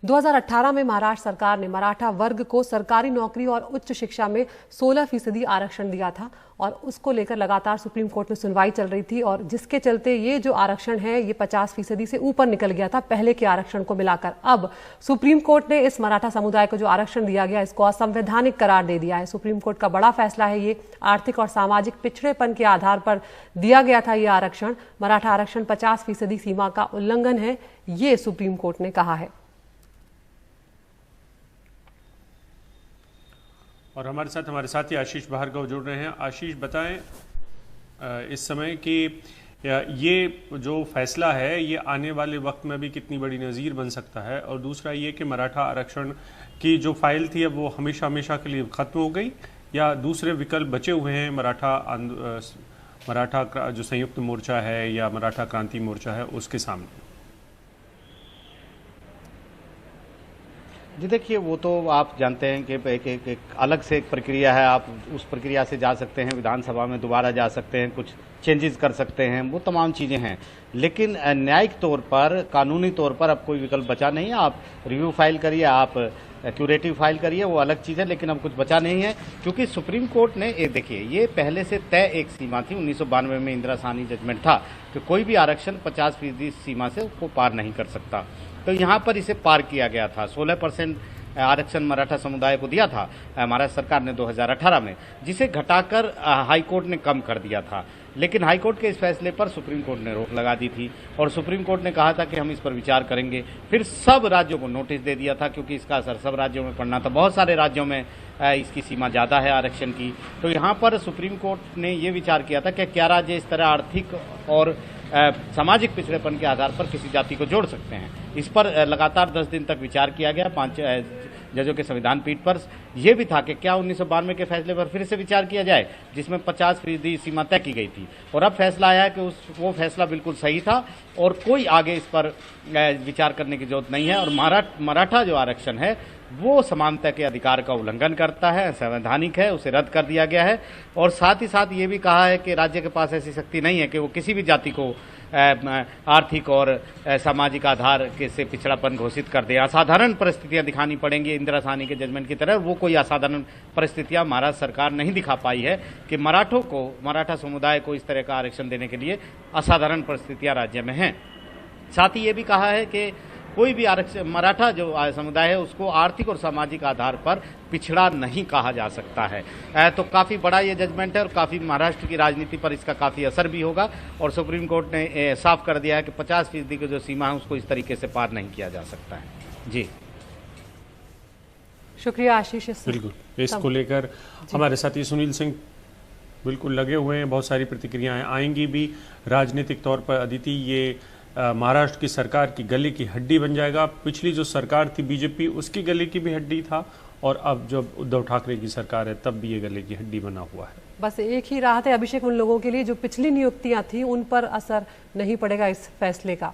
2018 में महाराष्ट्र सरकार ने मराठा वर्ग को सरकारी नौकरी और उच्च शिक्षा में 16% आरक्षण दिया था और उसको लेकर लगातार सुप्रीम कोर्ट में सुनवाई चल रही थी और जिसके चलते ये जो आरक्षण है ये 50% से ऊपर निकल गया था पहले के आरक्षण को मिलाकर। अब सुप्रीम कोर्ट ने इस मराठा समुदाय को जो आरक्षण दिया गया इसको असंवैधानिक करार दे दिया है। सुप्रीम कोर्ट का बड़ा फैसला है ये। आर्थिक और सामाजिक पिछड़ेपन के आधार पर दिया गया था ये आरक्षण। मराठा आरक्षण 50% सीमा का उल्लंघन है, ये सुप्रीम कोर्ट ने कहा है। और हमारे साथी आशीष भार्गव जुड़ रहे हैं। आशीष, बताएं इस समय कि ये जो फैसला है ये आने वाले वक्त में भी कितनी बड़ी नज़ीर बन सकता है, और दूसरा ये कि मराठा आरक्षण की जो फाइल थी अब वो हमेशा हमेशा के लिए खत्म हो गई या दूसरे विकल्प बचे हुए हैं मराठा जो संयुक्त मोर्चा है या मराठा क्रांति मोर्चा है उसके सामने? जी देखिए, वो तो आप जानते हैं कि एक अलग से एक प्रक्रिया है। आप उस प्रक्रिया से जा सकते हैं, विधानसभा में दोबारा जा सकते हैं, कुछ चेंजेस कर सकते हैं, वो तमाम चीज़ें हैं। लेकिन न्यायिक तौर पर, कानूनी तौर पर अब कोई विकल्प बचा नहीं है। आप रिव्यू फाइल करिए, आप क्यूरेटिव फाइल करिए, वो अलग चीज़ है, लेकिन अब कुछ बचा नहीं है क्योंकि सुप्रीम कोर्ट ने देखिए ये पहले से तय एक सीमा थी। 1992 में इंदिरा साहनी जजमेंट था कि कोई भी आरक्षण 50% सीमा से उसको पार नहीं कर सकता। तो यहाँ पर इसे पार किया गया था। 16% आरक्षण मराठा समुदाय को दिया था महाराष्ट्र सरकार ने 2018 में, जिसे घटाकर हाई कोर्ट ने कम कर दिया था। लेकिन हाई कोर्ट के इस फैसले पर सुप्रीम कोर्ट ने रोक लगा दी थी और सुप्रीम कोर्ट ने कहा था कि हम इस पर विचार करेंगे। फिर सब राज्यों को नोटिस दे दिया था क्योंकि इसका असर सब राज्यों में पड़ना था। बहुत सारे राज्यों में इसकी सीमा ज़्यादा है आरक्षण की। तो यहाँ पर सुप्रीम कोर्ट ने ये विचार किया था कि क्या राज्य इस तरह आर्थिक और सामाजिक पिछड़ेपन के आधार पर किसी जाति को जोड़ सकते हैं। इस पर लगातार 10 दिन तक विचार किया गया 5 जजों के संविधान पीठ पर। यह भी था कि क्या 1992 के फैसले पर फिर से विचार किया जाए जिसमें 50% सीमा तय की गई थी, और अब फैसला आया कि वो फैसला बिल्कुल सही था और कोई आगे इस पर विचार करने की जरूरत नहीं है। और मराठा जो आरक्षण है वो समानता के अधिकार का उल्लंघन करता है, संवैधानिक है, उसे रद्द कर दिया गया है। और साथ ही साथ ये भी कहा है कि राज्य के पास ऐसी शक्ति नहीं है कि वो किसी भी जाति को आर्थिक और सामाजिक आधार के से पिछड़ापन घोषित कर दे। असाधारण परिस्थितियां दिखानी पड़ेंगी इंदिरा साहनी के जजमेंट की तरह। वो कोई असाधारण परिस्थितियां महाराष्ट्र सरकार नहीं दिखा पाई है कि मराठा समुदाय को इस तरह का आरक्षण देने के लिए असाधारण परिस्थितियां राज्य में हैं। साथ ही ये भी कहा है कि कोई भी आरक्षण मराठा जो समुदाय है उसको आर्थिक और सामाजिक आधार पर पिछड़ा नहीं कहा जा सकता है। तो काफ़ी बड़ा ये जजमेंट है और काफ़ी महाराष्ट्र की राजनीति पर इसका काफ़ी असर भी होगा। और सुप्रीम कोर्ट ने साफ कर दिया है कि 50% की जो सीमा है उसको इस तरीके से पार नहीं किया जा सकता है। जी शुक्रिया आशीष। बिल्कुल, इसको लेकर हमारे साथी सुनील सिंह बिल्कुल लगे हुए हैं। बहुत सारी प्रतिक्रियाएं आएंगी भी। राजनीतिक तौर पर अदिति, ये महाराष्ट्र की सरकार की गले की हड्डी बन जाएगा। पिछली जो सरकार थी बीजेपी, उसकी गले की भी हड्डी था, और अब जब उद्धव ठाकरे की सरकार है तब भी ये गले की हड्डी बना हुआ है। बस एक ही राहत है अभिषेक उन लोगों के लिए जो पिछली नियुक्तियां थी उन पर असर नहीं पड़ेगा इस फैसले का।